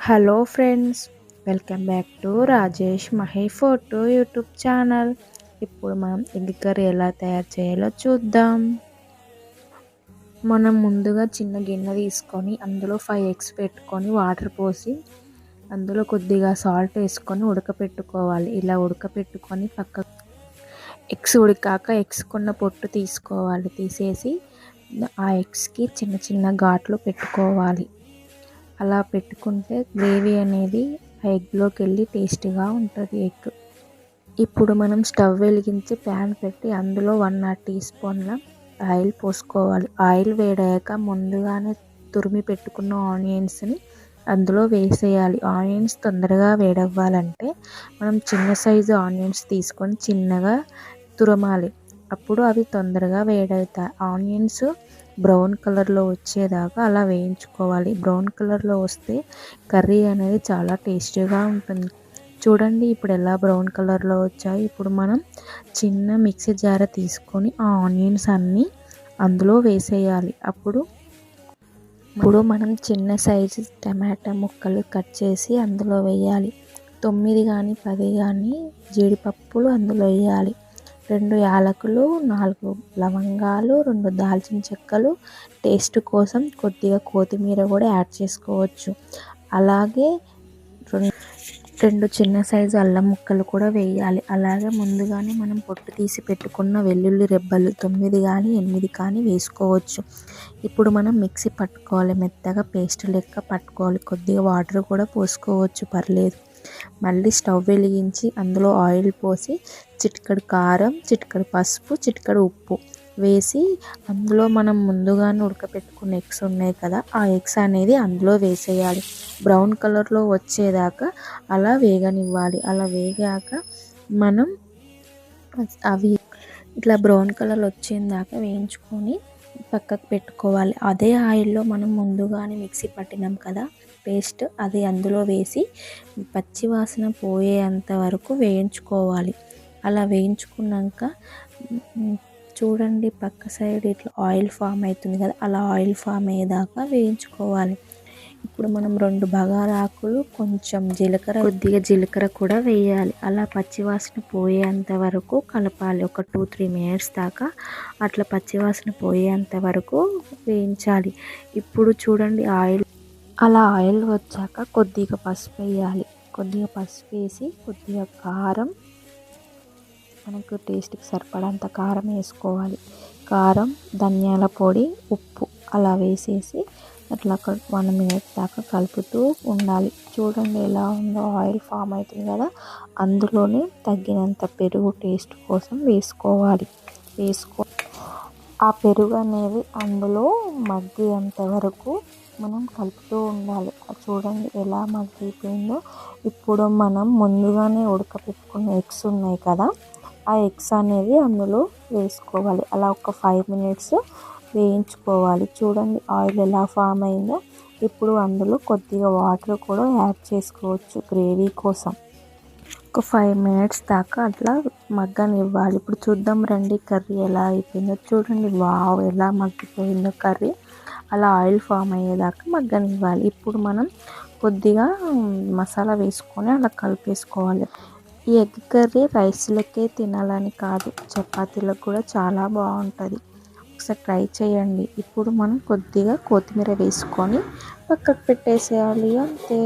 Hello friends, welcome back to Rajesh Mahi photo YouTube channel. ఇప్పుడు మనం egg curry ఎలా తయారు చేయాలో చూద్దాం. మనం ముందుగా చిన్న గిన్నె తీసుకొని అందులో 5 ఎగ్స్ పెట్టుకొని వాటర్ పోసి అందులో కొద్దిగా సాల్ట్ వేసుకొని ఉడకపెట్టుకోవాలి. ఇలా ఉడకపెట్టుకొని ఎగ్స్ ఉడికాక ఎగ్స్ కొన్న పొట్టు తీసుకోవాలి. తీసేసి ఆ ఎగ్స్కి చిన్న చిన్న ఘాట్లు పెట్టుకోవాలి. అలా పెట్టుకుంటే గ్రేవీ అనేది ఆ ఎగ్లోకి వెళ్ళి టేస్టీగా ఉంటుంది ఎగ్. ఇప్పుడు మనం స్టవ్ వెలిగించి ప్యాన్ పెట్టి అందులో 1 టీ స్పూన్ల ఆయిల్ పోసుకోవాలి. ఆయిల్ వేడాక ముందుగానే తురిమి పెట్టుకున్న ఆనియన్స్ని అందులో వేసేయాలి. ఆనియన్స్ తొందరగా వేడవ్వాలంటే మనం చిన్న సైజు ఆనియన్స్ తీసుకొని చిన్నగా తురమాలి. అప్పుడు అవి తొందరగా వేడవుతాయి. ఆనియన్స్ బ్రౌన్ కలర్లో వచ్చేదాకా అలా వేయించుకోవాలి. బ్రౌన్ కలర్లో వస్తే కర్రీ అనేది చాలా టేస్టీగా ఉంటుంది. చూడండి ఇప్పుడు ఎలా బ్రౌన్ కలర్లో వచ్చాయి. ఇప్పుడు మనం చిన్న మిక్సీ జార్ తీసుకొని ఆ ఆనియన్స్ అన్నీ అందులో వేసేయాలి. అప్పుడు మనం చిన్న సైజు టమాటా ముక్కలు కట్ చేసి అందులో వేయాలి. 9 కానీ 10 కానీ జీడిపప్పులు అందులో వేయాలి. 2 యాలకులు, 4 లవంగాలు, 2 దాల్చిన చెక్కలు, టేస్ట్ కోసం కొద్దిగా కొత్తిమీర కూడా యాడ్ చేసుకోవచ్చు. అలాగే 2 చిన్న సైజు అల్లం ముక్కలు కూడా వేయాలి. అలాగే ముందుగానే మనం పొట్టు తీసి పెట్టుకున్న వెల్లుల్లి రెబ్బలు 9 కానీ 8 కానీ వేసుకోవచ్చు. ఇప్పుడు మనం మిక్సీ పట్టుకోవాలి. మెత్తగా పేస్ట్ లెక్క పట్టుకోవాలి. కొద్దిగా వాటర్ కూడా పోసుకోవచ్చు, పర్లేదు. మళ్ళీ స్టవ్ వెలిగించి అందులో ఆయిల్ పోసి చిటికెడు కారం, చిటికెడు పసుపు, చిటికెడు ఉప్పు వేసి అందులో మనం ముందుగానే ఉడకపెట్టుకున్న ఎగ్స్ ఉన్నాయి కదా, ఆ ఎగ్స్ అనేది అందులో వేసేయాలి. బ్రౌన్ కలర్లో వచ్చేదాకా అలా వేగనివ్వాలి. అలా వేగాక మనం అవి ఇట్లా బ్రౌన్ కలర్ వచ్చేదాకా వేయించుకొని పక్కకు పెట్టుకోవాలి. అదే ఆయిల్లో మనం ముందుగానే మిక్సీ పట్టినాం కదా పేస్ట్, అది అందులో వేసి పచ్చి వాసన పోయేంత వరకు వేయించుకోవాలి. అలా వేయించుకున్నాక చూడండి పక్క సైడ్ ఇట్లా ఆయిల్ ఫామ్ అవుతుంది కదా, అలా ఆయిల్ ఫామ్ అయ్యేదాకా వేయించుకోవాలి. ఇప్పుడు మనం 2 బగారాకులు, కొంచెం కొద్దిగా జీలకర్ర కూడా వేయాలి. అలా పచ్చివాసన పోయేంత వరకు కలపాలి. ఒక 2-3 మినిట్స్ దాకా అట్లా పచ్చివాసన పోయేంత వరకు వేయించాలి. ఇప్పుడు చూడండి ఆయిల్ వచ్చాక కొద్దిగా పసుపు వేయాలి. కొద్దిగా పసుపు వేసి కొద్దిగా కారం, మనకు టేస్ట్కి సరిపడంత కారం వేసుకోవాలి. కారం, ధనియాల పొడి, ఉప్పు అలా వేసేసి అట్లా 1 మినిట్ దాకా కలుపుతూ ఉండాలి. చూడండి ఎలా ఉందో, ఆయిల్ ఫామ్ అవుతుంది కదా, అందులోనే తగినంత పెరుగు టేస్ట్ కోసం వేసుకోవాలి. ఆ పెరుగు అనేది అందులో మగ్గేంత వరకు మనం కలుపుతూ ఉండాలి. చూడండి ఎలా మగ్గిపోయిందో. ఇప్పుడు మనం ముందుగానే ఉడకపెట్టుకున్న ఎగ్స్ ఉన్నాయి కదా, ఆ ఎగ్స్ అనేది అందులో వేసుకోవాలి. అలా ఒక 5 మినిట్స్ వేయించుకోవాలి. చూడండి ఆయిల్ ఎలా ఫామ్ అయిందో. ఇప్పుడు అందులో కొద్దిగా వాటర్ కూడా యాడ్ చేసుకోవచ్చు గ్రేవీ కోసం. ఒక 5 మినిట్స్ దాకా అట్లా మగ్గనివ్వాలి. ఇప్పుడు చూద్దాం రండి కర్రీ ఎలా అయిపోయిందో. చూడండి వావ్ ఎలా మగ్గిపోయిందో కర్రీ. అలా ఆయిల్ ఫామ్ అయ్యేదాకా మగ్గనివ్వాలి. ఇప్పుడు మనం కొద్దిగా మసాలా వేసుకొని అలా కలిపేసుకోవాలి. ఈ ఎగ్ కర్రీ రైస్లకే తినాలని కాదు, చపాతీలకు కూడా చాలా బాగుంటుంది. ఒకసారి ట్రై చేయండి. ఇప్పుడు మనం కొద్దిగా కొత్తిమీర వేసుకొని పక్కకు పెట్టేసేయాలి, అంతే.